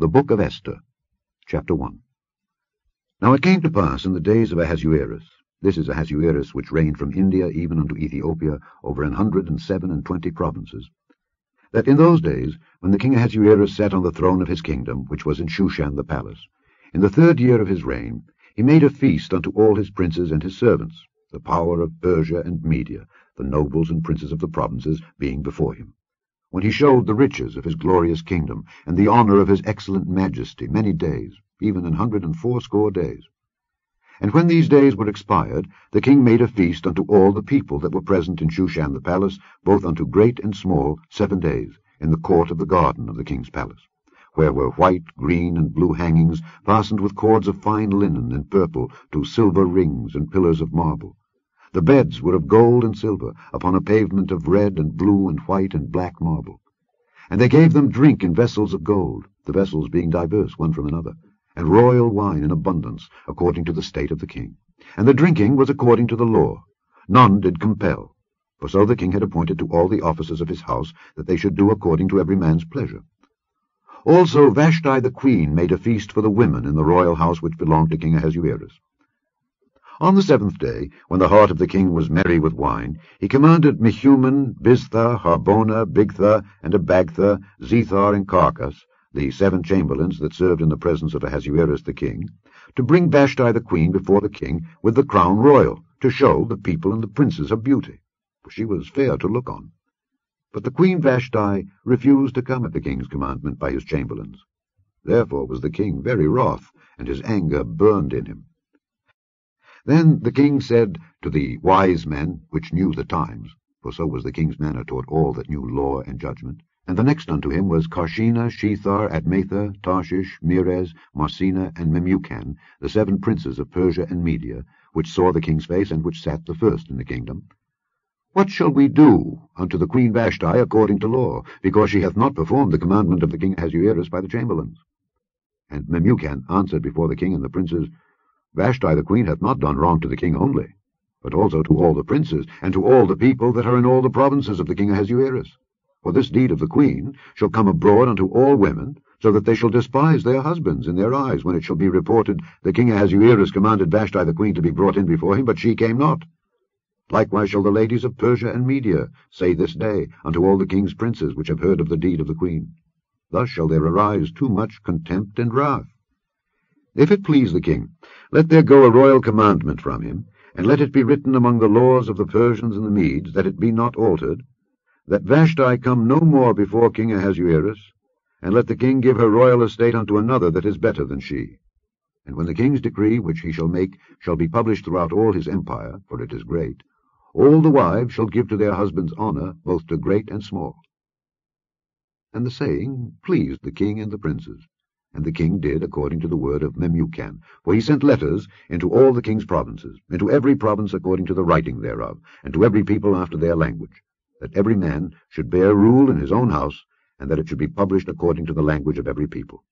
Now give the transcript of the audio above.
The Book of Esther, Chapter 1. Now it came to pass in the days of Ahasuerus, this is Ahasuerus which reigned from India even unto Ethiopia over 127 provinces, that in those days, when the king Ahasuerus sat on the throne of his kingdom, which was in Shushan the palace, in the 3rd year of his reign, he made a feast unto all his princes and his servants, the power of Persia and Media, the nobles and princes of the provinces being before him, when he showed the riches of his glorious kingdom, and the honour of his excellent majesty many days, even 180 days. And when these days were expired, the king made a feast unto all the people that were present in Shushan the palace, both unto great and small, 7 days, in the court of the garden of the king's palace, where were white, green, and blue hangings, fastened with cords of fine linen and purple to silver rings and pillars of marble. The beds were of gold and silver, upon a pavement of red and blue and white and black marble. And they gave them drink in vessels of gold, the vessels being diverse one from another, and royal wine in abundance, according to the state of the king. And the drinking was according to the law. None did compel. For so the king had appointed to all the officers of his house, that they should do according to every man's pleasure. Also Vashti the queen made a feast for the women in the royal house which belonged to King Ahasuerus. On the 7th day, when the heart of the king was merry with wine, he commanded Mehuman, Biztha, Harbona, Bigtha, and Abagtha, Zethar, and Carcas, the 7 chamberlains that served in the presence of Ahasuerus the king, to bring Vashti the queen before the king with the crown royal, to show the people and the princes her beauty, for she was fair to look on. But the queen Vashti refused to come at the king's commandment by his chamberlains. Therefore was the king very wroth, and his anger burned in him. Then the king said to the wise men which knew the times, for so was the king's manner toward all that knew law and judgment, and the next unto him was Carshena, Shethar, Admatha, Tarshish, Meres, Marsena, and Memucan, the 7 princes of Persia and Media, which saw the king's face, and which sat the first in the kingdom. What shall we do unto the queen Vashti according to law, because she hath not performed the commandment of the king Ahasuerus by the chamberlains? And Memucan answered before the king and the princes, Vashti the queen hath not done wrong to the king only, but also to all the princes, and to all the people that are in all the provinces of the king Ahasuerus. For this deed of the queen shall come abroad unto all women, so that they shall despise their husbands in their eyes, when it shall be reported, the king Ahasuerus commanded Vashti the queen to be brought in before him, but she came not. Likewise shall the ladies of Persia and Media say this day unto all the king's princes which have heard of the deed of the queen. Thus shall there arise too much contempt and wrath. If it please the king, let there go a royal commandment from him, and let it be written among the laws of the Persians and the Medes, that it be not altered, that Vashti come no more before King Ahasuerus, and let the king give her royal estate unto another that is better than she. And when the king's decree which he shall make shall be published throughout all his empire, for it is great, all the wives shall give to their husbands honour, both to great and small. And the saying pleased the king and the princes. And the king did according to the word of Memucan, for he sent letters into all the king's provinces, into every province according to the writing thereof, and to every people after their language, that every man should bear rule in his own house, and that it should be published according to the language of every people.